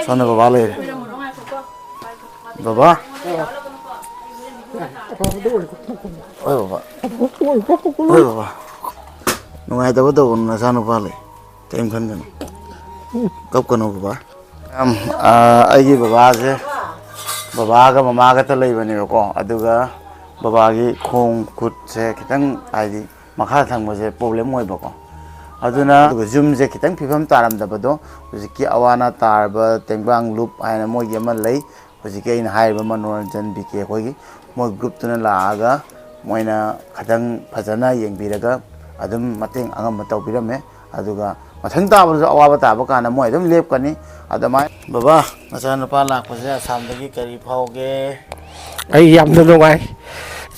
Sana baba le. Baba. Oi baba. Oi baba. Nungai tahu tu na sana baba le. Time kan kan. Kap kan baba. Aigi baba se. Baba ka mama ka tu lagi bani ko. Aduga baba ki khong kut se kitang aidi makha thang mo se problem moi bako. Aduna zoom je kitang phifam taram da bado hujiki awana tarba tengbang loop aina moi gi ma lei hujiki ina haiba manoranjan bike khoi gi moi group tuna laaga moina khadang phajana yengbiraga adum mateng angam matau birame aduga mathang ta ba awa ta ba kana moi adum lep kani adama baba machan pa lak pa ja samdagi kari phauge ai yam na nungai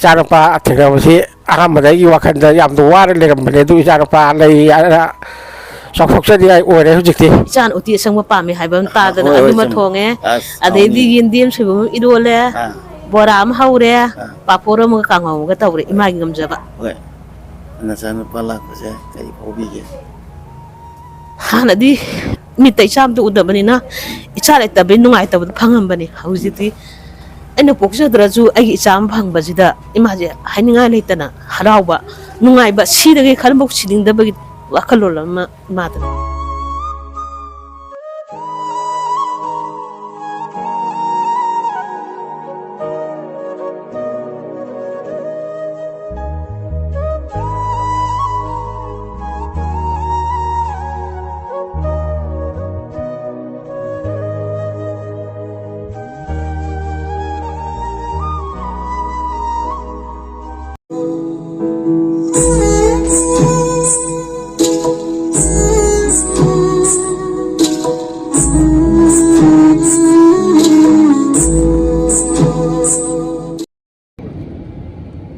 charapa athiga basi ahamdagi wakhanda yam do war legamne du charapa lei ana sokfokchadi ai ore hujikti chan uti sangma pami haibam ta da aduma thonge adedi gindim sibum idole boram haure paporo mu kangau ga tawre imagi ngamjaba oi machan pa lak pa ja kari phaubi ge hana di mitai cham du udabani na ichale tabe nungai tabu phangam bani haujiti aina pokjadraju ai icham phangbajida imaje haininga leitana harauba nungaiba sidage khalbok sidingdabagi wakalolama mata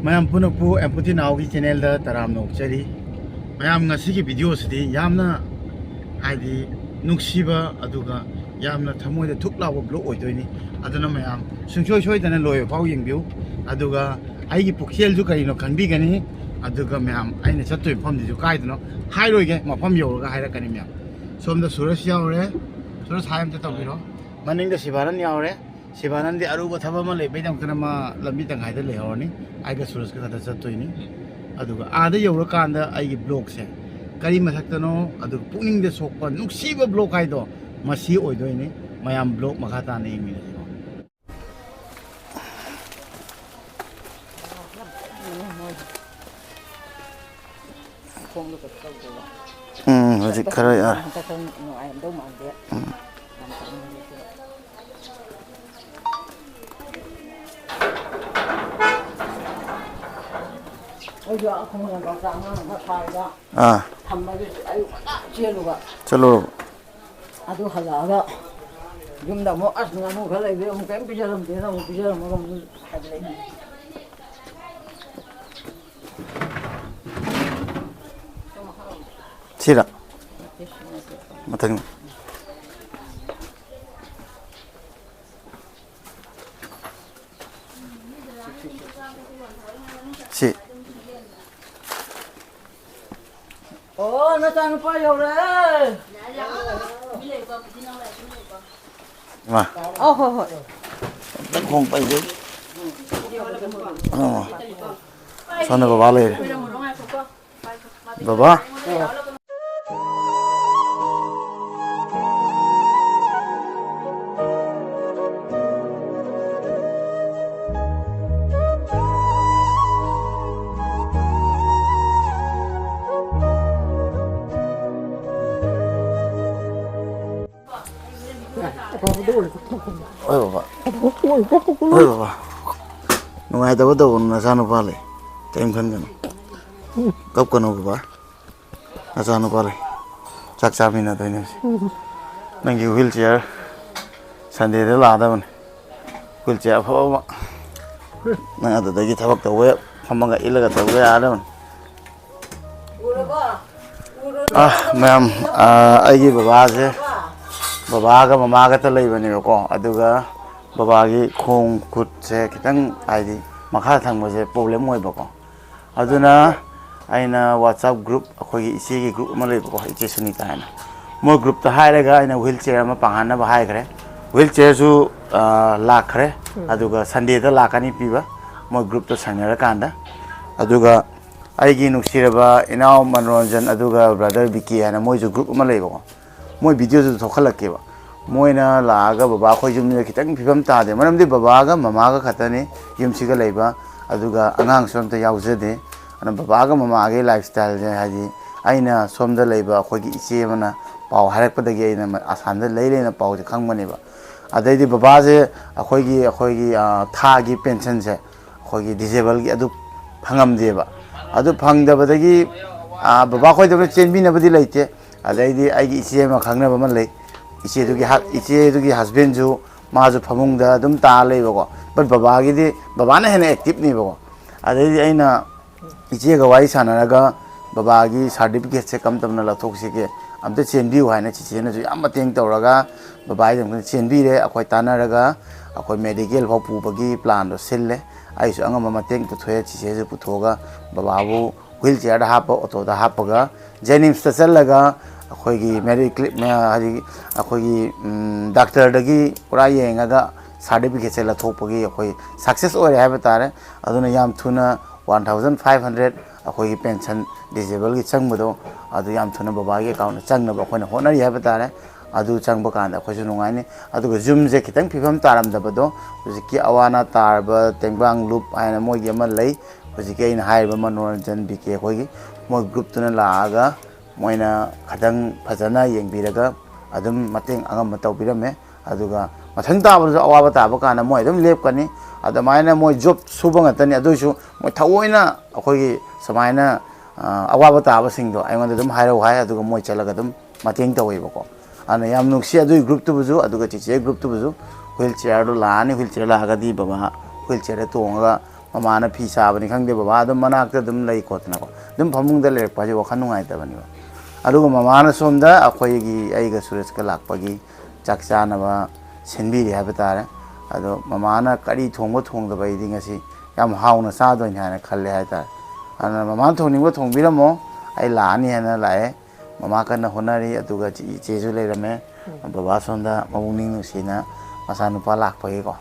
Mayam punak pu empathy now ki channel da taram nok chari mayam ngasi ki video sidi yamna aidi nuksiba aduga yamna thamoi da thukla wa blog oi toini aduna mayam sungchoi choi dana loy pau yengbiu aduga ai gi pukhel ju kai no khangbi gani aduga mayam aina chattoi phom di ju kai dano hai roi ge mafam yo ga haira kani mayam somda suraj yaure suraj hayam ta tawbiro maning da sibaran yaure Sibanan di aruba thaba ma le bedam kana ma lambi tangai da le hawni aiga surus ka da chattoini aduga ada yawra kanda ai gi blog se kari masakta no adu puning de sokpa nuksiba blog hai do masi oidoini mayam blog makha ta nei mi hojik khara yar चलो ಅದು ಹಲಾಗ ಜುಮ್ದ ಮೋ ಅಸ್ನ ಮೋ ಖಲೈ ಬೆ ಮೋ ಕೆಂ ಪಿಜರಂ ದೇನ ಮೋ ಪಿಜರಂ ಮೋ ಖಲೈ Sira matang si oh na tan pa yo re ma oh ho ho không phải chứ sao này baba lên baba oi baba oi baba nungai tahu tu na sana baba le time kan kan kap kan baba na sana baba le chak chami na tu ni nangi wheelchair Sunday de la da ban wheelchair pho ma nang ada dagi thabak tahu ya phamanga ilaga tahu ya ada ban ma'am ai baba se baba ka mama ka ta lei bani ko aduga baba gi khong kut se kitang aidi makha thang mo se problem moi bako aduna aina WhatsApp group akhoi gi isi gi group ma lei bako iche sunita na mo group ta hai raga aina wheelchair ma pangana ba hai kare ꯋꯤꯜꯆꯤꯌꯔꯁꯨ ꯂꯥꯛꯈ꯭ꯔꯦ ꯑꯗꯨꯒ ꯁꯟꯗꯦꯗ ꯂꯥꯛꯀꯅꯤ ꯄꯤꯕ ꯃꯣꯏ ꯒ꯭ꯔꯨꯞꯇꯣ ꯁꯪꯅꯔꯀꯥꯟꯗ ꯑꯗꯨꯒ ꯑꯩꯒꯤ ꯅꯨꯡꯁꯤꯔꯕ ꯏꯅꯥꯎ ꯃꯅꯣꯔꯟꯖꯟ ꯑꯗꯨꯒ ꯕ꯭ꯔꯗꯔ ꯕꯤꯀꯤ ꯍꯥꯏꯅ ꯃꯣꯏꯁꯨ ꯒ꯭ꯔꯨꯞ ꯑꯃ ꯂꯩꯕꯀꯣ ꯃꯣꯏ ꯚꯤꯗꯤꯑꯣꯁꯨ ꯊꯣꯛꯍꯜꯂꯛꯀꯦꯕ ꯃꯣꯏꯅ ꯂꯥꯛꯑꯒ ꯕꯕꯥ ꯑꯩꯈꯣꯏ ꯌꯨꯝꯗ ꯈꯤꯇꯪ ꯐꯤꯕꯝ ꯇꯥꯗꯦ ꯃꯔꯝꯗꯤ ꯕꯕꯥꯒ ꯃꯃꯥꯒ ꯈꯛꯇꯅꯤ ꯌꯨꯝꯁꯤꯒ ꯂꯩꯕ ꯑꯗꯨꯒ ꯑꯉꯥꯡꯁꯨ ꯑꯝꯇ ꯌꯥꯎꯖꯗꯦ ꯑꯗꯨꯅ ꯕꯕꯥꯒ ꯃꯃꯥꯒꯤ ꯂꯥꯏꯐ ꯁ꯭ꯇꯥꯏꯜꯁꯦ ꯍꯥꯏꯗꯤ ꯑꯩꯅ ꯁꯣꯝꯗ ꯂꯩꯕ ꯑꯩꯈꯣꯏꯒꯤ ꯏꯆꯦ ꯑꯃꯅ ꯄꯥꯎ ꯍꯥꯏꯔꯛꯄꯗꯒꯤ ꯑꯩꯅ ꯑꯁꯥꯝꯗ ꯂꯩꯅ ꯄꯥꯎꯁꯦ ꯈꯪꯕꯅꯦꯕ ꯑꯗꯩꯗꯤ ꯕꯕꯥꯁꯦ ꯑꯩꯈꯣꯏꯒꯤ ꯊꯥꯒꯤ ꯄꯦꯟꯁꯟꯁꯦ ꯑꯩꯈꯣꯏꯒꯤ ꯗꯤꯖꯦꯕꯜꯒꯤ ꯑꯗꯨ ꯐꯪꯉꯝꯗꯦꯕ ꯑꯗꯨ ꯐꯪꯗꯕꯗꯒꯤ ꯕꯕꯥ ꯈꯣꯏꯗꯕꯅ ꯆꯦꯟꯕꯤꯅꯕꯗꯤ ꯂꯩꯇꯦ ꯑꯗꯩꯗꯤ ꯑꯩꯒꯤ ꯏꯆꯦ ꯑꯃ ꯈꯪꯅꯕ ꯑꯃ ꯂꯩ ꯏꯆꯦꯗꯨꯒꯤ ꯍꯁꯕꯦꯟꯁꯨ ꯃꯥꯁꯨ ꯐꯃꯨꯡꯗ ꯑꯗꯨꯝ ꯇꯥ ꯂꯩꯕꯀꯣ ꯕꯠ ꯕꯕꯥꯒꯤꯗꯤ ꯕꯕꯥꯅ ꯍꯦꯟꯅ ꯑꯦꯛꯇꯤꯞꯅꯦꯕꯀꯣ ꯑꯗꯩꯗꯤ ꯑꯩꯅ ꯏꯆꯦꯒ ꯋꯥꯔꯤ ꯁꯥꯟꯅꯔꯒ ꯕꯕꯥꯒꯤ ꯁꯥꯔꯇꯤꯐꯤꯀꯦꯠꯁꯦ ꯀꯔꯝ ꯇꯝꯅ ꯂꯧꯊꯣꯛꯁꯤꯒꯦ ꯑꯝꯇ ꯆꯦꯟꯕꯤꯌꯨ ꯍꯥꯏꯅ ꯆꯤꯆꯦꯅꯁꯨ ꯌꯥꯝ ꯃꯇꯦꯡ ꯇꯧꯔꯒ ꯕꯕꯥꯒꯤꯗꯃꯛꯇ ꯆꯦꯟꯕꯤꯔꯦ ꯑꯩꯈꯣꯏ ꯇꯥꯟꯅꯔꯒ ꯑꯩꯈꯣꯏ ꯃꯦꯗꯤꯀꯦꯜ ꯐꯥꯎ ꯄꯨꯕꯒꯤ ꯄ꯭ꯂꯥꯟꯗꯣ ꯁꯤꯜꯂꯦ ꯑꯩꯁꯨ ꯑꯉꯝꯕ ꯃꯇꯦꯡ ꯄꯨꯊꯣꯛꯑꯦ ꯆꯤꯆꯦꯁꯨ ꯄꯨꯊꯣꯛꯑꯒ ꯕꯕꯥꯕꯨ ꯍ꯭ꯋꯤꯜ ꯆꯤꯌꯔꯗ ꯍꯥꯞꯄ ꯑꯣꯇꯣꯗ ꯍꯥꯞꯄꯒ ꯖꯦꯅꯤꯝꯁꯇ ꯆꯠꯂꯒ ꯑꯩꯈꯣꯏꯒꯤ ꯍꯥꯏꯗꯤ ꯑꯩꯈꯣꯏꯒꯤ ꯗꯥꯛꯇꯔꯗꯒꯤ ꯄꯨꯔꯥ ꯌꯦꯡꯉꯒ ꯁꯥꯔꯇꯤꯐꯤꯀꯦꯠꯁꯦ ꯂꯧꯊꯣꯛꯄꯒꯤ ꯑꯩꯈꯣꯏ ꯁꯛꯁꯦꯁ ꯑꯣꯏꯔꯦ ꯍꯥꯏꯕ ꯇꯥꯔꯦ ꯑꯗꯨꯅ ꯌꯥꯝ ꯊꯨꯅ 1500 ꯑꯩꯈꯣꯏꯒꯤ ꯄꯦꯟꯁꯟ ꯗꯤꯖꯦꯕꯜꯒꯤ ꯆꯪꯕꯗꯣ ꯑꯗꯨ ꯌꯥꯝ ꯊꯨꯅ ꯕꯕꯥꯒꯤ ꯑꯦꯀꯥꯎꯟꯗ ꯆꯪꯅꯕ ꯑꯩꯈꯣꯏꯅ ꯍꯣꯠꯅꯔꯤ ꯍꯥꯏꯕ ꯇꯥꯔꯦ ꯑꯗꯨ ꯆꯪꯕ ꯀꯥꯟꯗ ꯑꯩꯈꯣꯏꯁꯨ ꯅꯨꯡꯉꯥꯏꯅꯤ ꯑꯗꯨꯒ ꯌꯨꯝꯁꯦ ꯈꯤꯇꯪ ꯐꯤꯕꯝ ꯇꯥꯔꯝꯗꯕꯗꯣ ꯍꯧꯖꯤꯛꯀꯤ ꯑꯋꯥ ꯑꯅꯥ ꯇꯥꯔꯕ ꯇꯦꯡꯕꯥꯡ ꯂꯨꯞ ꯍꯥꯏꯅ ꯃꯣꯏꯒꯤ ꯑꯃ ꯂꯩ ꯍꯧꯖꯤꯛꯀꯤ ꯑꯩꯅ ꯍꯥꯏꯔꯤꯕ ꯃꯅꯣꯔꯟꯖꯟ ꯕꯤꯀꯦ ꯑꯩꯈꯣꯏꯒꯤ ꯃꯣꯏ ꯒ꯭ꯔꯨꯞꯇꯨꯅ ꯂꯥꯛꯑꯒ ꯃꯣꯏꯅ ꯈꯤꯇꯪ ꯐꯖꯅ ꯌꯦꯡꯕꯤꯔꯒ ꯑꯗꯨꯝ ꯃꯇꯦꯡ ꯑꯉꯝꯕ ꯇꯧꯕꯤꯔꯝꯃꯦ ꯑꯗꯨꯒ ꯃꯊꯪ ꯇꯥꯕꯗꯁꯨ ꯑꯋꯥꯕ ꯇꯥꯕ ꯀꯥꯟꯗ ꯃꯣꯏ ꯑꯗꯨꯝ ꯂꯦꯞꯀꯅꯤ ꯑꯗꯨꯃꯥꯏꯅ ꯃꯣꯏ ꯖꯣꯕ ꯁꯨꯕ ꯉꯥꯛꯇꯅꯤ ꯑꯗꯨꯏꯁꯨ ꯃꯣꯏ ꯊꯑꯣꯏꯅ ꯑꯩꯈꯣꯏꯒꯤ ꯁꯨꯃꯥꯏꯅ ꯑꯋꯥꯕ ꯇꯥꯕꯁꯤꯡꯗꯣ ꯑꯩꯉꯣꯟꯗ ꯑꯗꯨꯝ ꯍꯥꯏꯔꯛꯎ ꯍꯥꯏ ꯑꯗꯨꯒ ꯃꯣꯏ ꯆꯠꯂꯒ ꯑꯗꯨꯝ ꯃꯇꯦꯡ ꯇꯧꯋꯦꯕꯀꯣ ꯑꯗꯨꯅ ꯌꯥꯝ ꯅꯨꯡꯁꯤ ꯑꯗꯨꯒꯤ ꯒ꯭ꯔꯨꯞꯇꯨꯕꯨꯁꯨ ꯑꯗꯨꯒ ꯆꯤꯆꯦ ꯒ꯭ꯔꯨꯞꯇꯨꯕꯨꯁꯨ ꯍ꯭ꯋꯤꯜ ꯆꯤꯌꯔꯗꯣ ꯂꯥꯛꯑꯅꯤ ꯍ꯭ꯋꯤꯜ ꯆꯤꯌꯔ ꯂꯥꯛꯑꯒꯗꯤ ꯕꯕꯥ ꯍ꯭ꯋꯤꯜ ꯆꯤꯌꯔꯗ ꯇꯣꯡꯉꯒ ꯃꯃꯥꯅ ꯐꯤ ꯁꯥꯕꯅꯤ ꯈꯪꯗꯦ ꯕꯕꯥ ꯑꯗꯨꯝ ꯃꯅꯥꯛꯇ ꯑꯗꯨꯝ ꯂꯩ ꯈꯣꯠꯇꯅꯀꯣ ꯑꯗꯨꯝ ꯐꯃꯨꯡꯗ ꯂꯩꯔꯛꯄ ꯍꯥꯏꯁꯦ ꯋꯥꯈꯜ ꯅꯨꯡꯉꯥꯏꯇꯕꯅꯦꯕ ꯑꯗꯨꯒ ꯃꯃꯥꯅ ꯁꯣꯝꯗ ꯑꯩꯈꯣꯏꯒꯤ ꯑꯩꯒ ꯁꯨꯔꯦꯁꯀ ꯂꯥꯛꯄꯒꯤ ꯆꯥꯛ ꯆꯥꯅꯕ ꯁꯤꯟꯕꯤꯔꯤ ꯍꯥꯏꯕ ꯇꯥꯔꯦ ꯑꯗꯣ ꯃꯃꯥꯅ ꯀꯔꯤ ꯊꯣꯡꯕ ꯊꯣꯡꯗꯕ ꯑꯩꯗꯤ ꯉꯁꯤ ꯌꯥꯝ ꯍꯥꯎꯅ ꯆꯥꯗꯣꯏꯅꯤ ꯍꯥꯏꯅ ꯈꯜꯂꯦ ꯍꯥꯏꯇꯥꯔꯦ ꯑꯗꯨꯅ ꯃꯃꯥꯅ ꯊꯣꯡꯅꯤꯡꯕ ꯊꯣꯡꯕꯤꯔꯝꯃꯣ ꯑꯩ ꯂꯥꯛꯑꯅꯤ ꯍꯥꯏꯅ ꯂꯥꯛꯑꯦ ꯃꯃꯥ ꯀꯟꯅ ꯍꯣꯠꯅꯔꯤ ꯑꯗꯨꯒ ꯏꯆꯦꯁꯨ ꯂꯩꯔꯝꯃꯦ ꯕꯕꯥ ꯁꯣꯝꯗ ꯃꯕꯨꯛꯅꯤꯡ ꯅꯨꯡꯁꯤꯅ ꯃꯆꯥꯅꯨꯄꯥ ꯂꯥꯛꯄꯒꯤꯀꯣ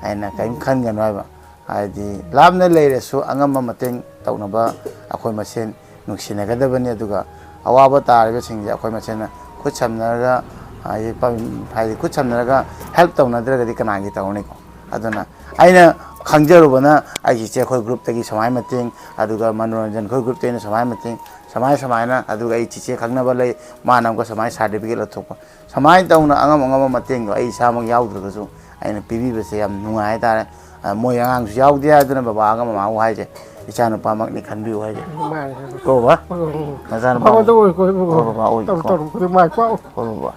ꯑꯩꯅ ꯀꯔꯤꯝ ꯈꯟꯒꯅꯨ ꯍꯥꯏꯕ ꯍꯥꯏꯗꯤ ꯂꯥꯞꯅ ꯂꯩꯔꯁꯨ ꯑꯉꯝꯕ ꯃꯇꯦꯡ ꯇꯧꯅꯕ ꯑꯩꯈꯣꯏ ꯃꯁꯦꯟ ꯅꯨꯡꯁꯤꯅꯒꯗꯕꯅꯤ ꯑꯗꯨꯒ ꯑꯋꯥꯕ ꯇꯥꯔꯤꯕꯁꯤꯡꯁꯦ ꯑꯩꯈꯣꯏ ꯃꯁꯦꯟꯅ ꯈꯨꯠ ꯁꯝꯅꯔꯒ ꯍꯥꯏꯗꯤ ꯈꯨꯠ ꯁꯝꯅꯔꯒ ꯍꯦꯜꯞ ꯇꯧꯅꯗ꯭ꯔꯒꯗꯤ ꯀꯅꯥꯒꯤ ꯇꯧꯔꯅꯤꯀꯣ ꯑꯗꯨꯅ ꯑꯩꯅ ꯈꯪꯖꯔꯨꯕꯅ ꯑꯩꯒꯤ ꯏꯆꯦ ꯑꯩꯈꯣꯏ ꯒ꯭ꯔꯨꯞꯇꯒꯤ ꯁꯨꯃꯥꯏꯅ ꯃꯇꯦꯡ ꯑꯗꯨꯒ ꯃꯅꯣꯔꯟꯖꯟ ꯑꯩꯈꯣꯏ ꯒ꯭ꯔꯨꯞꯇꯒꯤꯅ ꯁꯨꯃꯥꯏꯅ ꯃꯇꯦꯡ ꯁꯨꯃꯥꯏꯅ ꯑꯗꯨꯒ ꯑꯩ ꯆꯤꯆꯦ ꯈꯪꯅꯕ ꯂꯩ ꯃꯥꯅ ꯑꯃꯨꯛꯀ ꯁꯨꯃꯥꯏꯅ ꯁꯥꯔꯇꯤꯐꯤꯀꯦꯠ ꯂꯧꯊꯣꯛꯄ ꯁꯨꯃꯥꯏꯅ ꯇꯧꯅ ꯑꯉꯝꯕ ꯃꯇꯦꯡꯗꯣ ꯑꯩ ꯏꯁꯥꯃꯛ ꯌꯥꯎꯗ꯭ꯔꯒꯁꯨ ꯑꯩꯅ ꯄꯤꯕꯤꯕꯁꯦ ꯌꯥꯝ ꯅꯨꯡꯉꯥꯏ ꯍꯥꯏꯇꯥꯔꯦ ꯃꯣꯏ ꯑꯉꯥꯡꯁꯨ ꯌꯥꯎꯗꯦ ꯍꯥꯏꯗꯨꯅ ꯕꯕꯥꯒ ꯃꯃꯥꯕꯨ ꯍꯥꯏꯁꯦ ꯏꯆꯥꯅꯨꯄꯥꯃꯛꯅꯤ ꯈꯟꯕꯤꯌꯨ ꯍꯥꯏꯁꯦ ꯀꯣ ꯕꯕꯥ ꯅꯆꯥꯅꯨꯄꯥ ꯍꯣꯏ ꯕꯕꯥ ꯑꯣꯏꯀꯣ ꯍꯣꯏ ꯕꯕꯥ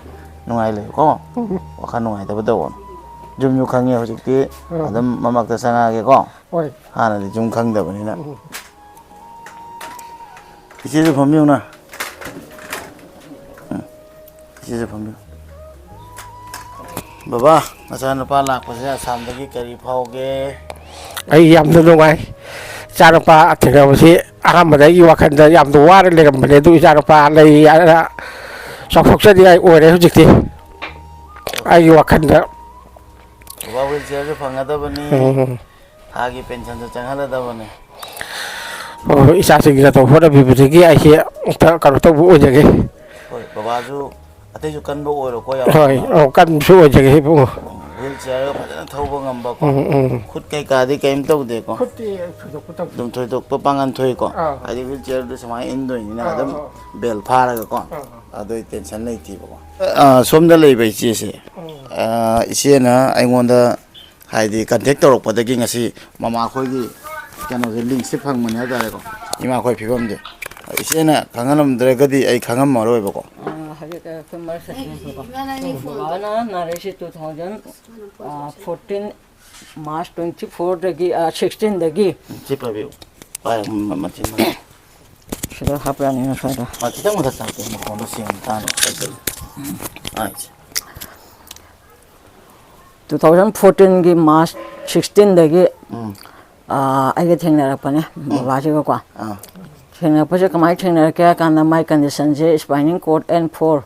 ꯅꯨꯡꯉꯥꯏ ꯂꯩꯌꯨꯀꯣ ꯋꯥꯈꯜ ꯅꯨꯡꯉꯥꯏꯇꯕ ꯇꯧꯒꯅꯨ ꯌꯨꯝꯁꯨ ꯈꯪꯉꯦ ꯍꯧꯖꯤꯛꯇꯤ ꯑꯗꯨꯝ ꯃꯃꯛꯇ ꯆꯪꯉꯛꯑꯒꯦꯀꯣ ꯍꯥꯟꯅꯗꯤ ꯌꯨꯝ ꯈꯪꯗꯕꯅꯤꯅ 이제도 범명나 이제도 범명 바바 나자누파 락ꯄꯁꯦ ꯑꯁꯥꯝꯗꯒꯤ ꯀꯔꯤ ꯐꯥꯎꯒꯦ ꯑꯩ ꯌꯥꯝꯅ ꯅꯨꯡꯉꯥꯏ ꯏꯆꯥꯅꯨꯄꯥ ꯊꯦꯡꯅꯕꯁꯤ ꯑꯍꯥꯟꯕꯗ ꯑꯩꯒꯤ ꯋꯥꯈꯜꯗ ꯌꯥꯝꯅ ꯋꯥꯔ ꯂꯩꯔꯝꯕꯅꯦ ꯑꯗꯨ ꯏꯆꯥꯅꯨꯄꯥ ꯂꯩ ꯆꯥꯎꯊꯣꯛꯆꯅꯤꯡꯉꯥꯏ ꯑꯣꯏꯔꯦ ꯍꯧꯖꯤꯛꯇꯤ ꯑꯩꯒꯤ ꯋꯥꯈꯜꯗ ꯕꯕꯥ ꯍ꯭ꯋꯤꯜ ꯆꯤꯌꯔꯁꯨ ꯐꯪꯒꯗꯕꯅꯤ ꯊꯥꯒꯤ ꯄꯦꯟꯁꯟꯁꯨ ꯆꯪꯍꯜꯂꯗꯕꯅꯤ ꯏꯆꯥꯁꯤꯡꯒꯤ ꯆꯠꯇꯧ ꯍꯣꯠꯅꯕꯤꯕꯗꯒꯤ ꯑꯩꯁꯦ ꯑꯝꯇ ꯀꯩꯅꯣ ꯇꯧꯕ ꯑꯣꯏꯖꯒꯦ ꯍꯣꯏ ꯕꯕꯥꯁꯨ ꯑꯇꯩꯁꯨ ꯀꯟꯕ ꯑꯣꯏꯔꯣꯀꯣ ꯌꯥꯝ ꯍꯣꯏ ꯊꯨꯅ ꯀꯟꯕꯁꯨ ꯑꯣꯏꯖꯒꯦ ꯏꯕꯨꯡꯉꯣ ꯍ꯭ꯋꯤꯜ ꯆꯤꯌꯔꯒ ꯐꯖꯅ ꯊꯧꯕ ꯉꯝꯕꯀꯣ ꯈꯨꯠ ꯀꯩꯀꯥꯗꯤ ꯀꯩꯝ ꯇꯧꯗꯦꯀꯣ ꯑꯗꯨꯝ ꯊꯣꯏꯗꯣꯛꯄ ꯄꯥꯡꯒꯟ ꯊꯣꯛꯏꯀꯣ ꯍꯥꯏꯗꯤ ꯍ꯭ꯋꯤꯜ ꯆꯤꯌꯔꯗꯨ ꯁꯨꯃꯥꯏꯅ ꯏꯟꯗꯣꯏꯅꯤꯅ ꯑꯗꯨꯝ ꯕꯦꯜ ꯐꯥꯔꯒꯀꯣ ꯑꯗꯨꯏ ꯇꯦꯟꯁꯟ ꯂꯩꯇꯦꯕꯀꯣ ꯁꯣꯝꯗ ꯂꯩꯕ ꯏꯆꯦꯁꯦ ꯏꯆꯦꯅ ꯑꯩꯉꯣꯟꯗ ꯍꯥꯏꯗꯤ ꯀꯟꯇꯦꯛ ꯇꯧꯔꯛꯄꯗꯒꯤ ꯉꯁꯤ ꯃꯃꯥꯈꯣꯏꯒꯤ ꯀꯩꯅꯣꯁꯦ ꯂꯤꯡꯛꯁꯦ ꯐꯪꯕꯅꯦ ꯍꯥꯏꯇꯥꯔꯦꯀꯣ ꯏꯃꯥꯈꯣꯏ ꯐꯤꯕꯝꯁꯦ ꯏꯆꯦꯅ ꯈꯪꯍꯜꯂꯝꯗ꯭ꯔꯒꯗꯤ ꯑꯩ ꯈꯪꯉꯝꯃꯔꯣꯏꯕꯀꯣ ꯕꯕꯥꯅ ꯅꯥꯔꯛꯏꯁꯤ 2014 March 24 16 ꯁꯤ ꯄꯥꯏꯕꯤꯌꯨ ꯃꯆꯤꯟ sida hapyani na sida खितंग मदद करते हैं मखोन से तानो 2014 gi March 16 dagi ai thengnarakpane babaji ko thengnarakpase kamai thengnarakya kana my condition je spinal cord N4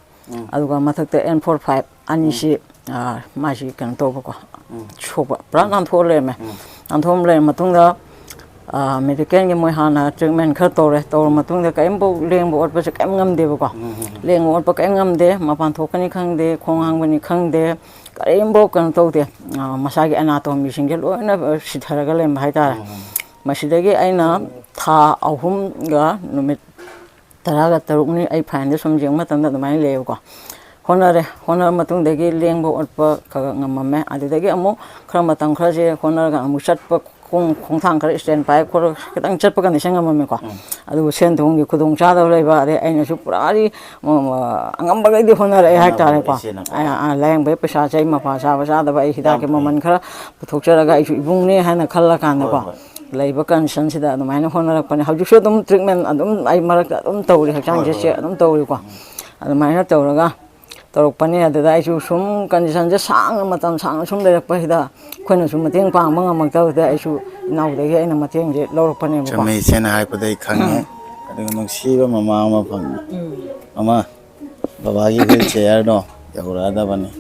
aduga mathakta N4 5 ani si ꯃꯥꯁꯤ ꯀꯩꯅꯣ ꯇꯧꯕꯀꯣ ꯁꯣꯛꯄ ꯄꯨꯔꯥ ꯅꯥꯟꯊꯣꯛꯑ ꯂꯩꯔꯝꯃꯦ ꯅꯥꯟꯊꯣꯛꯑ ꯂꯩꯔ ꯃꯇꯨꯡꯗ ꯃꯦꯗꯤꯀꯦꯜꯒꯤ ꯃꯣꯏ ꯍꯥꯟꯅ ꯇ꯭ꯔꯤꯠꯃꯦꯟ ꯈꯔ ꯇꯧꯔꯦ ꯇꯧꯔ ꯃꯇꯨꯡꯗ ꯀꯔꯤꯝꯐꯥꯎ ꯂꯦꯡꯕ ꯑꯣꯠꯄꯁꯦ ꯀꯔꯤꯝ ꯉꯝꯗꯦꯕꯀꯣ ꯂꯦꯡꯕ ꯑꯣꯠꯄ ꯀꯔꯤꯝ ꯉꯝꯗꯦ ꯃꯄꯥꯟ ꯊꯣꯛꯀꯅꯤ ꯈꯪꯗꯦ ꯈꯣꯡ ꯍꯥꯡꯕꯅꯤ ꯈꯪꯗꯦ ꯀꯔꯤꯝꯐꯥꯎ ꯀꯩꯅꯣ ꯇꯧꯗꯦ ꯃꯁꯥꯒꯤ ꯑꯦꯅꯥꯇꯣꯃꯤꯁꯤꯡꯁꯦ ꯂꯣꯏꯅ ꯁꯤꯊꯔꯒ ꯂꯩꯔꯝꯕ ꯍꯥꯏꯇꯥꯔꯦ ꯃꯁꯤꯗꯒꯤ ꯑꯩꯅ ꯊꯥ 3ꯒ ꯅꯨꯃꯤꯠ 15 ꯑꯩ ꯐꯥꯏꯟꯗ ꯁꯨꯝ ꯌꯦꯡꯕ ꯃꯇꯝꯗ ꯑꯗꯨꯃꯥꯏꯅ ꯂꯩꯌꯦꯕꯀꯣ ꯍꯣꯠꯅꯔ ꯃꯇꯨꯡꯗꯒꯤ ꯂꯦꯡꯕ ꯑꯣꯠꯄ ꯈꯔ ꯉꯝꯃꯝꯃꯦ ꯑꯗꯨꯗꯒꯤ ꯑꯃꯨꯛ ꯈꯔ ꯃꯇꯝ ꯈꯔꯁꯦ ꯍꯣꯠꯅꯔꯒ ꯑꯃꯨꯛ ꯆꯠꯄ ꯈꯣꯡꯊꯥꯡ ꯈꯔ ꯁ꯭ꯇꯦꯟ ꯄꯥꯏ ꯈꯣꯠꯂꯒ ꯈꯤꯇꯪ ꯆꯠꯄ ꯀꯟꯗꯤꯁꯟ ꯉꯝꯃꯝꯃꯦꯀꯣ ꯑꯗꯨꯕꯨ ꯁꯦꯟ ꯊꯨꯝꯒꯤ ꯈꯨꯗꯣꯡꯆꯥꯗꯕ ꯂꯩꯕ ꯑꯗꯩ ꯑꯩꯅꯁꯨ ꯄꯨꯔꯥꯗꯤ ꯑꯉꯝꯕꯈꯩꯗꯤ ꯍꯣꯠꯅꯔꯛꯑꯦ ꯍꯥꯏꯇꯥꯔꯦꯀꯣ ꯂꯥꯏꯌꯦꯡꯕꯒꯤ ꯄꯩꯁꯥꯁꯦ ꯑꯩ ꯃꯄꯥ ꯆꯥꯕ ꯆꯥꯗꯕ ꯑꯩ ꯍꯤꯗꯥꯛꯀꯤ ꯃꯃꯜ ꯈꯔ ꯄꯨꯊꯣꯛꯆꯔꯒ ꯑꯩꯁꯨ ꯏꯕꯨꯡꯅꯦ ꯍꯥꯏꯅ ꯈꯜꯂ ꯀꯥꯟꯗꯀꯣ ꯂꯩꯕ ꯀꯟꯗꯤꯁꯟꯁꯤꯗ ꯑꯗꯨꯃꯥꯏꯅ ꯍꯣꯠꯅꯔꯛꯄꯅꯦ ꯍꯧꯖꯤꯛꯁꯨ ꯑꯗꯨꯝ ꯇ꯭ꯔꯤꯠꯃꯦꯟ ꯑꯗꯨꯝ ꯑꯩ ꯃꯔꯛꯇ ꯑꯗꯨꯝ ꯇꯧꯔꯤ ꯍꯛꯆꯥꯡꯁꯦ ꯆꯦꯛ ꯑꯗꯨꯝ ꯇꯧꯔꯤꯀꯣ ꯑꯗꯨꯃꯥꯏꯅ ꯇꯧꯔꯛꯄꯅꯦ ꯑꯗꯨꯗ ꯑꯩꯁꯨ ꯁꯨꯝ ꯀꯟꯗꯤꯁꯟꯁꯦ ꯁꯥꯡꯅ ꯃꯇꯝ ꯁꯥꯡꯅ ꯁꯨꯝ ꯂꯩꯔꯛꯄꯁꯤꯗ ꯑꯩꯈꯣꯏꯅꯁꯨ ꯃꯇꯦꯡ ꯄꯥꯡꯕ ꯉꯝꯃꯛꯇꯕꯗ ꯑꯩꯁꯨ ꯏꯅꯥꯎꯗꯒꯤ ꯑꯩꯅ ꯃꯇꯦꯡꯁꯦ ꯂꯧꯔꯛꯄꯅꯦꯕꯀꯣ ꯆꯨꯝꯃꯦ ꯏꯆꯦꯅ ꯍꯥꯏꯕꯗ ꯑꯩ ꯈꯪꯉꯦ ꯑꯗꯨꯒ ꯅꯨꯡꯁꯤꯕ ꯃꯃꯥ ꯑꯃ ꯐꯪꯉꯤ ꯃꯃꯥ ꯕꯕꯥꯒꯤ ꯍ꯭ꯋꯤꯜ ꯆꯤꯌꯔꯗꯣ ꯌꯧꯔꯛꯑꯗꯕꯅꯤ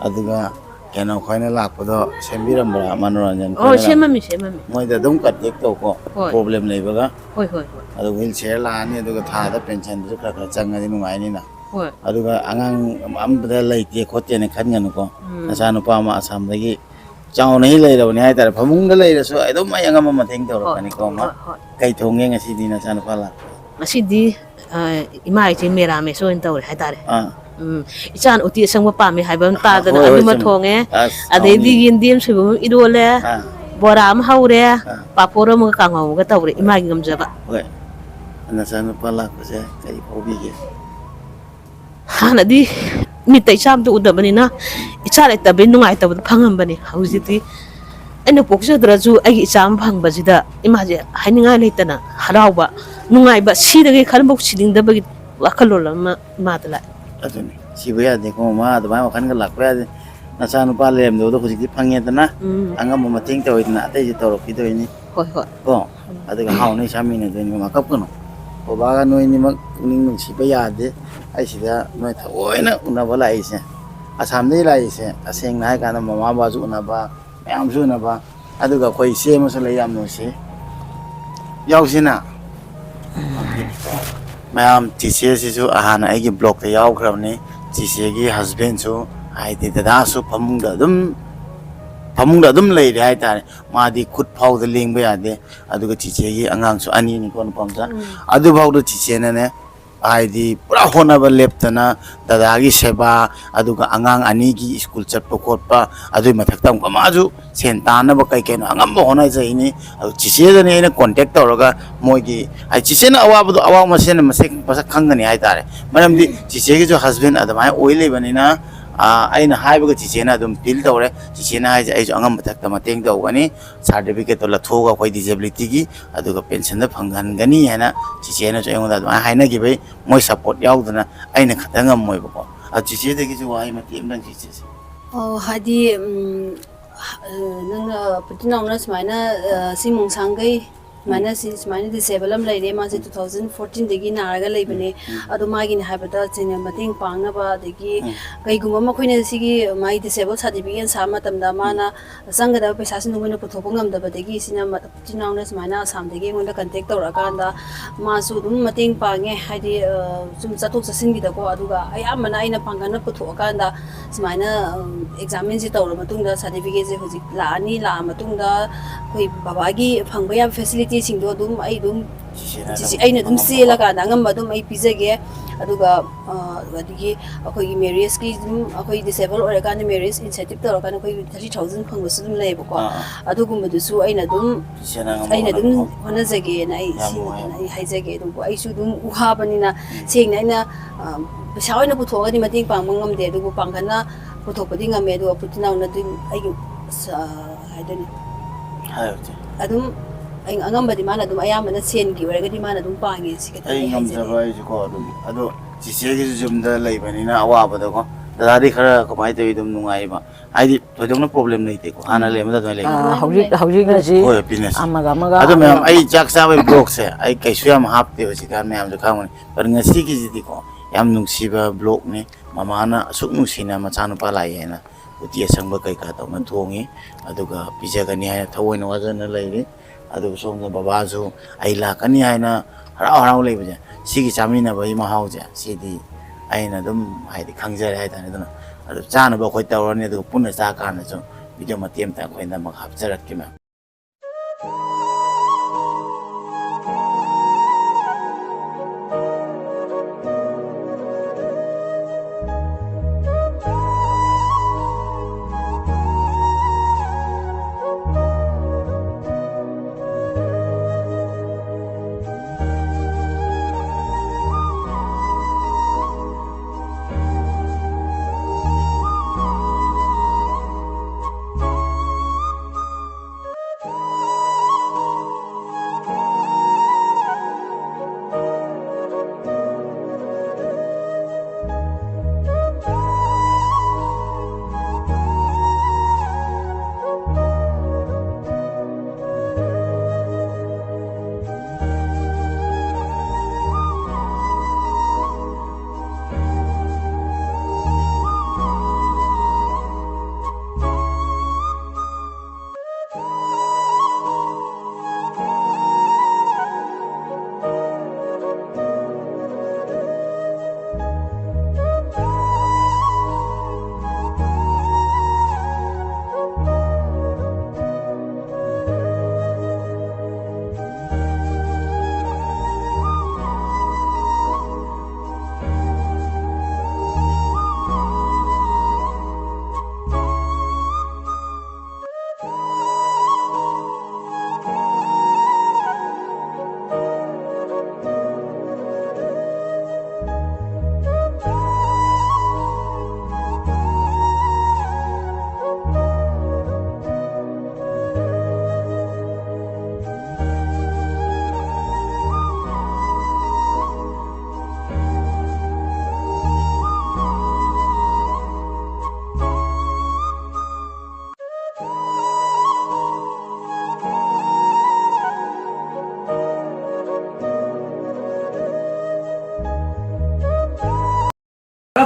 ꯑꯗꯨꯒ ꯀꯩꯅꯣ ꯑꯩꯈꯣꯏꯅ ꯂꯥꯛꯄꯗꯣ ꯁꯦꯝꯕꯤꯔꯝꯕ꯭ꯔꯥ ꯃꯅꯣꯔꯟꯖꯟ Oh, ꯈꯣꯏꯅ siyempre, siyempre. ꯃꯣꯏꯗ ꯑꯗꯨꯝ ꯀꯟꯇꯦꯛ ꯇꯧꯀꯣ ꯍꯣꯏ ꯄ꯭ꯔꯣꯕ꯭ꯂꯦꯝ ꯂꯩꯕꯒ Hoy, hoy, hoy. ꯑꯗꯨ ꯍ꯭ꯋꯤꯜ ꯆꯤꯌꯔ ꯂꯥꯛꯑꯅꯤ ꯑꯗꯨꯒ ꯊꯥꯗ ꯄꯦꯟꯁꯟꯗꯨꯁꯨ ꯈꯔ ꯈꯔ ꯆꯪꯉꯗꯤ ꯅꯨꯡꯉꯥꯏꯅꯤꯅ Hoy. ꯑꯗꯨꯒ ꯑꯉꯥꯡ ꯑꯃꯗ ꯂꯩꯇꯦ ꯈꯣꯠꯇꯦꯅ ꯈꯟꯒꯅꯨꯀꯣ ꯅꯆꯥꯅꯨꯄꯥ ꯑꯃ ꯑꯁꯥꯝꯗꯒꯤ ꯆꯥꯎꯅ ꯂꯩꯔꯕꯅꯤ ꯍꯥꯏꯇꯥꯔꯦ ꯐꯃꯨꯡꯗ ꯂꯩꯔꯁꯨ ꯑꯗꯨꯝ ꯑꯩ ꯑꯉꯝꯕ ꯃꯇꯦꯡ ꯇꯧꯔꯛꯀꯅꯤꯀꯣ ꯑꯃ Hoy. ꯀꯩ ꯊꯣꯡꯒꯦ ꯉꯁꯤꯗꯤ ꯅꯆꯥꯅꯨꯄꯥ ꯂꯥꯛꯄ Masidi, ima iti merameso in tawre hatare. Ah Ichan uti asang mapami haibam tada na ꯍꯣꯏ ꯍꯣꯏ aduma ꯆꯨꯝꯃꯤ thonge. ꯑꯁ Adedi ꯍꯥꯎꯅꯤ gindim sibum idole. Ah Bora am haure. Papora mo kangau ga tawre ima ngamjaba. ꯍꯣꯏ ꯅꯆꯥꯅꯨꯄꯥ ꯂꯥꯛꯄꯁꯦ ꯀꯩ ꯐꯥꯎꯕꯤꯒꯦ Hanadi mitai chamdu udabanina. Ichare tabe nungai tabud phangambani. Haujiti ꯑꯩꯅ ꯄꯣꯛꯆꯗ꯭ꯔꯁꯨ ꯑꯩꯒꯤ ꯏꯆꯥ ꯑꯃ ꯐꯪꯕꯁꯤꯗ ꯏꯃꯥꯁꯦ ꯍꯥꯏꯅꯤꯡꯉꯥꯏ ꯂꯩꯇꯅ ꯍꯔꯥꯎꯕ ꯅꯨꯡꯉꯥꯏꯕ ꯁꯤꯗꯒꯤ ꯈꯟꯐꯥꯎ ꯁꯤꯅꯤꯡꯗꯕꯒꯤ ꯋꯥꯈꯜꯂꯣꯟ ꯑꯃ ꯏꯃꯥꯗ ꯂꯥꯛꯑꯦ ꯑꯗꯨꯅꯤ ꯁꯤꯕ ꯌꯥꯗꯦꯀꯣ ꯃꯥ ꯑꯗꯨꯃꯥꯏꯅ ꯋꯥꯈꯜꯒ ꯂꯥꯛꯄ ꯌꯥꯗꯦ ꯅꯆꯥꯅꯨꯄꯥ ꯂꯩꯔꯝꯗꯕꯗꯣ ꯍꯧꯖꯤꯛꯇꯤ ꯐꯪꯉꯦꯗꯅ ꯑꯉꯝꯕ ꯃꯇꯦꯡ ꯇꯧꯋꯤꯗꯅ ꯑꯇꯩꯁꯨ ꯇꯧꯔꯛꯈꯤꯗꯣꯏꯅꯤ ꯍꯣꯏ ꯍꯣꯏ ꯀꯣ ꯑꯗꯨꯒ ꯍꯥꯎꯅ ꯆꯥꯃꯤꯟꯅꯗꯣꯏꯅꯤ ꯃꯃꯥ ꯀꯞꯀꯅꯨ ꯕꯕꯥꯒ ꯅꯣꯏꯅꯤꯃꯛ ꯄꯨꯛꯅꯤꯡ ꯅꯨꯡꯁꯤꯕ ꯌꯥꯗꯦ ꯑꯩ ꯁꯤꯗ ꯅꯣꯏ ꯊꯑꯣꯏꯅ ꯎꯅꯕ ꯂꯥꯛꯏꯁꯦ ꯑꯁꯥꯝꯗꯒꯤ ꯂꯥꯛꯏꯁꯦ ꯇꯁꯦꯡꯅ ꯍꯥꯏ ꯀꯥꯟꯗ ꯃꯃꯥ ꯕꯕꯥꯁꯨ ꯎꯅꯕ ꯃꯌꯥꯝꯁꯨ ꯎꯅꯕ ꯑꯗꯨꯒ ꯑꯩꯈꯣꯏ ꯏꯆꯦ ꯑꯃꯁꯨ ꯂꯩ ꯌꯥꯝ ꯅꯨꯡꯁꯤ ꯌꯥꯎꯁꯤꯅ ꯃꯌꯥꯝ ꯆꯤꯆꯦꯁꯤꯁꯨ ꯍꯥꯟꯅ ꯑꯩꯒꯤ ꯕ꯭ꯂꯣꯛꯇ ꯌꯥꯎꯈ꯭ꯔꯕꯅꯤ ꯆꯤꯆꯦꯒꯤ ꯍꯁꯕꯦꯟꯁꯨ ꯍꯥꯏꯗꯤ ꯗꯗꯥꯁꯨ ꯐꯃꯨꯡꯗ ꯑꯗꯨꯝ ꯂꯩꯔꯦ ꯍꯥꯏꯇꯥꯔꯦ ꯃꯥꯗꯤ ꯈꯨꯠ ꯐꯥꯎꯗ ꯂꯦꯡꯕ ꯌꯥꯗꯦ ꯑꯗꯨꯒ ꯆꯤꯆꯦꯒꯤ ꯑꯉꯥꯡꯁꯨ ꯑꯅꯤꯅꯤꯀꯣ ꯅꯨꯄꯥꯃꯆꯥ ꯑꯗꯨꯐꯥꯎꯗ ꯆꯤꯆꯦꯅꯅꯦ ꯍꯥꯏꯗꯤ ꯄꯨꯔꯥ ꯍꯣꯠꯅꯕ ꯂꯦꯞꯇꯅ ꯗꯗꯥꯒꯤ ꯁꯦꯕꯥ ꯑꯗꯨꯒ ꯑꯉꯥꯡ ꯑꯅꯤꯒꯤ ꯁ꯭ꯀꯨꯜ ꯆꯠꯄ ꯈꯣꯠꯄ ꯑꯗꯨꯒꯤ ꯃꯊꯛꯇ ꯑꯃꯨꯛꯀ ꯃꯥꯁꯨ ꯁꯦꯟ ꯇꯥꯅꯕ ꯀꯩ ꯀꯩꯅꯣ ꯑꯉꯝꯕ ꯍꯣꯠꯅꯖꯩꯅꯤ ꯑꯗꯨ ꯆꯤꯆꯦꯗꯅꯤ ꯑꯩꯅ ꯀꯣꯟꯇꯦꯛ ꯇꯧꯔꯒ ꯃꯣꯏꯒꯤ ꯆꯤꯆꯦꯅ ꯑꯋꯥꯕꯗꯣ ꯑꯋꯥꯕ ꯃꯁꯦꯟꯅ ꯃꯁꯛ khangani haitare maramdi chichegi jo husband adamai oile banina aina haibaga chichena adum feel tawre chichena haije ai jo angam bathakta mateng tawgani certificate to lathoga koi disability gi aduga pension da phangangani hena chichena jo engoda adumai haina gi bai moi support yaudana aina khatangam moi bako chiche de gi jo wai matem dang chiche Oh, hadi nang putina una smaina simung sangai mana si smaina disable am lai re ma se 2014 degi naraga lai bane adu magi ni habata chine mating pangna ba degi kai gumba ma khoine sigi mai disable certificate sa matam da mana sanga da paisa sin ngona puthop ngam da ba degi sina putina una smaina sam degi ngona contact tor akanda ma su dum mating pange hadi sum chatok chasin gi da ko aduga ayamana aina pangana putho akanda smaina examine si tor matung da certificate je hojik la ani la matung da koi baba gi phangba ya facility singdo dum ai dum chichi aina dum se la ka dangam badum ai pizage aduga adigi akoi marriage ki dum akoi disable ore kan marriage incentive tor kan akoi 30000 phangba su dum lei bako adugum du su aina dum hona jage na ai ai haijage dum ai su dum uha banina sengna aina pesa oina puthoga ni mating pangmang ngam de adugu pangkhana puthopadi ngame aduga putina na dum ai haidani adum ai angambadi mana dum ayamana sen gi waragadi mana dum pangi sikata ai ngamjaba ai ko dum ado chichegi jumda leibanina awabada ko dadari khara kamai tei dum nungai ba ai thojongna problem nei te ko ana lemda doi lei hauji na si hoi business amaga ado ma'am ai jak sa bai blog se ai kaisu yam hap te hosi ka ma'am jo khangoni par ngasi ki jidi ko yam nungsiba blog ni mama na asuk nungsina machanu pa lai hena uti asangba kai ka tawna thongi aduga pijagani haina thawoina wajana leiri aduga somna baba su ai lakani haina harau harau leibaje sigi chamina bai mahauja sidi aina dum haidi khangjare haidane dana adu chana ba khoi tawrani aduga punna cha kana chu video matiem ta khoina mak hapcharat ki ma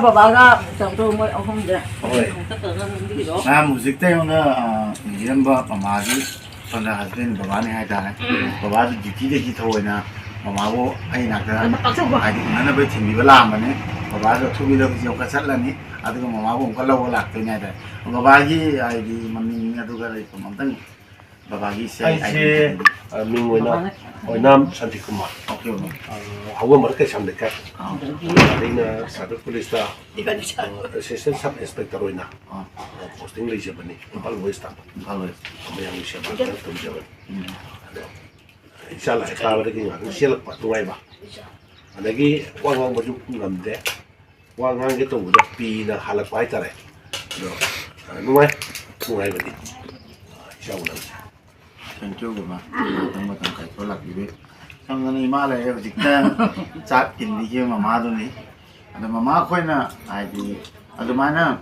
바바가 정도 뭐 어흥데 oi na music te yona yamba pamagi panda husband baba ne haida baba su duty de ki thoina mama bo ai na ka ai na ba thimi ba lam ne baba su thubi da ji ka chatlani aduga mama bo ka law lak te nya da baba gi ai di mami aduga lai pamang baba gi se ai mingwena oinam santikumar okay hawa marke samdeka adina sabe police da assistant sub inspector oina posting lei jabani pal westa always yang siapa tum jaban inshallah ka ba de ngi sial pa tuai ba adagi wang baju ngamde wang ge to da pi na halak pai tare nuai nuai ba di inshallah thank you baba tang tang kai to lak bi sang ni ma le hojik ta chat in di mama do ni ada mama khoi na ai di adu mana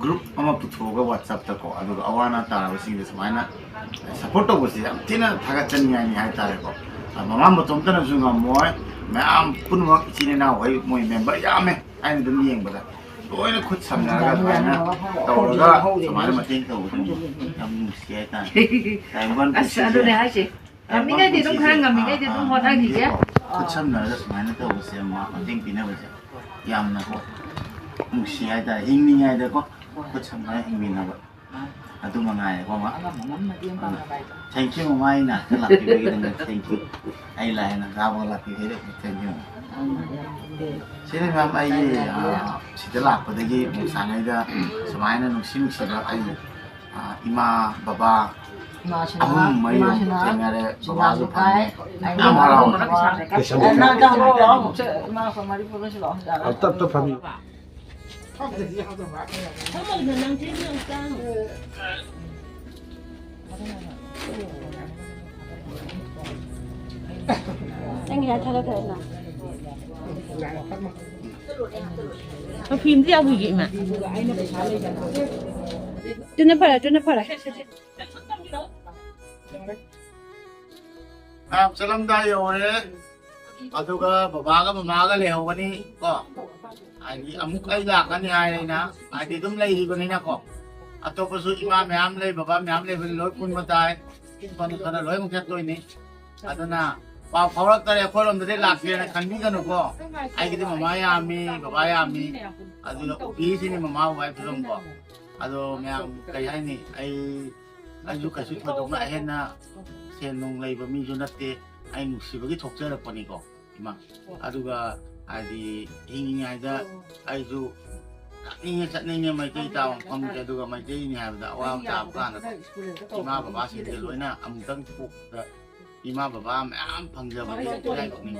group ama puthoga whatsapp ta ko adu awana ta ba sing de mana support to bosi am tina thaga chan ni ai ta ko mama mo tom ta na su ngam moi ma am pun wa chini na hoi moi member ya me ai dum yeng ba loi na khut sam na ga na to ga samare ma ting to am si ai ta ai wan asa do ne ha che kami ngai di dong khang kami ngai di dong hot ai di je khut sam na ga samare to bosi ma ting pina ba ja yam na ko si ai ta hing ni ai da ko khut sam na hing min na ba adu ma ngai ko ma thank you mai na ka la ki be ga thank you ai la na ga ba la ki he thank you sini mam ai sida la pa de gi sa ngai da samai na nusi nusi ba ai ima baba ahum mai tengare baba su pa amara na ga ro lo che ma fa mari pu lo tap fami anh nghe theo thế nào nó phim theo cái gì mà cho nó phải salam da yo re aduga baba ga mama ga le ho ni ko ai amuk ai la ka ni ai na ai ti dum lai ri ko ni na ko ꯑꯇꯣꯞꯄꯁꯨ ꯏꯃꯥ ꯃꯌꯥꯝ ꯂꯩ ꯕꯕꯥ ꯃꯌꯥꯝ ꯂꯩꯕꯅꯤ ꯂꯣꯏ ꯄꯨꯟꯕ ꯇꯥꯏ ꯈꯔ ꯂꯣꯏꯅꯃꯛ ꯆꯠꯇꯣꯏꯅꯤ ꯑꯗꯨꯅ ꯄꯥꯎ ꯐꯥꯎꯔꯛꯇꯔꯦ ꯑꯩꯈꯣꯏꯔꯣꯝꯗꯗꯤ ꯂꯥꯛꯀꯦꯅ ꯈꯟꯕꯤꯒꯅꯨꯀꯣ ꯑꯩꯒꯤꯗꯤ ꯃꯃꯥ ꯌꯥꯝꯃꯤ ꯕꯕꯥ ꯌꯥꯝꯃꯤ ꯑꯗꯨꯅ ꯎꯄꯤꯁꯤꯅꯤ ꯃꯃꯥ ꯕꯕꯥꯒꯤ ꯐꯤꯕꯝꯀꯣ ꯑꯗꯣ ꯃꯌꯥꯝ ꯀꯩ ꯍꯥꯏꯅꯤ ꯑꯩꯁꯨ ꯀꯩꯁꯨ ꯊꯣꯏꯗꯣꯛꯅ ꯑꯍꯦꯟꯅ ꯁꯦꯟ ꯅꯨꯡ ꯂꯩꯕ ꯃꯤꯁꯨ ꯅꯠꯇꯦ ꯑꯩ ꯅꯨꯡꯁꯤꯕꯒꯤ ꯊꯣꯛꯆꯔꯛꯄꯅꯤꯀꯣ ꯏꯃꯥ ꯑꯗꯨꯒ ꯍꯥꯏꯗꯤ ꯍꯤꯡꯉꯤꯉꯩꯗ ꯑꯩꯁꯨ ꯆꯠꯅꯤꯡꯉꯦ ꯃꯩꯇꯩ ꯇꯥꯕ ꯃꯐꯝꯁꯦ ꯑꯗꯨꯒ ꯃꯩꯇꯩꯅꯤ ꯍꯥꯏꯕꯗ ꯑꯋꯥꯕ ꯇꯥꯕ ꯀꯥꯟꯗ ꯏꯃꯥ ꯕꯕꯥꯁꯤꯡꯁꯦ ꯂꯣꯏꯅ ꯑꯃꯨꯛꯇꯪ ꯄꯣꯛꯄꯗ ꯏꯃꯥ ꯕꯕꯥ ꯃꯌꯥꯝ ꯐꯪꯖꯕꯅꯤ ꯏꯔꯥꯏꯕꯛꯅꯤ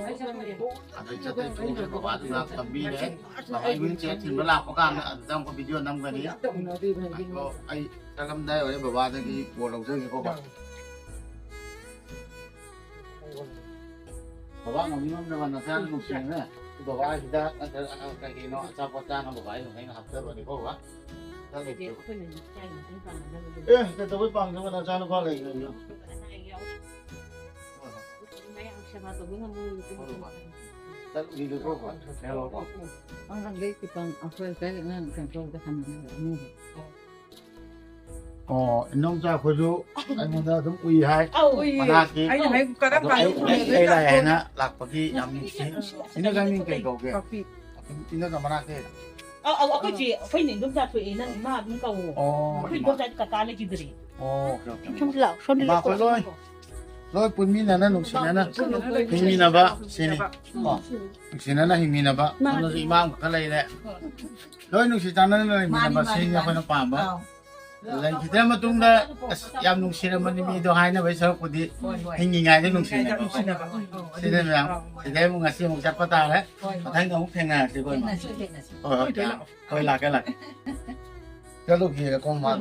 ꯑꯗꯩ ꯆꯠꯇꯩ ꯄꯨꯔꯦ ꯕꯕꯥꯗꯨꯅ ꯊꯝꯕꯤꯔꯦ ꯕꯕꯥ ꯏꯕꯤꯟꯁꯦ ꯊꯤꯟꯕ ꯂꯥꯛꯄ ꯀꯥꯟꯗ ꯑꯗꯨꯗ ꯑꯃꯨꯛ ꯚꯤꯗꯤꯑꯣ ꯅꯝꯒꯅꯤ ꯑꯗꯣ ꯑꯩ ꯆꯠꯂꯝꯗꯥꯏ ꯑꯣꯏꯔꯦ ꯕꯕꯥꯗꯒꯤ ꯕꯣꯔ ꯂꯧꯖꯒꯦꯀꯣ baba ngomong naman na sana nung siya na baba sida kagino asapat na baba yung kaya hafta ba ni ko ba tatawid pa naman na sana pa lagi yun dito ko ba ang lagay tipang ako kaya nga control ka naman nung sa kudu ay mo na dum uy hai manaki Ay, may karang ay ay na lakpagi yamin sino gamin kay ko ke sino ka manaki ako ji phải nên đúng ra phải nên mà đúng cầu phải đúng ra cả cái gì đấy không lão không đi ko loi loi pun mi na nung sina na himi na ba sini sina na himi na ba ano si imam ka lai le loi nung si tanan na himi na ba sini ako na pa ba Lang kita matungda yam nung sila man ni Mido hay na ba sa pudi hingi nga din nung sila. Sila na sila mo nga siya mo siya patala. Patay ka mo penga si ko. Oh, koy la ka la. Kalau kira ko ma.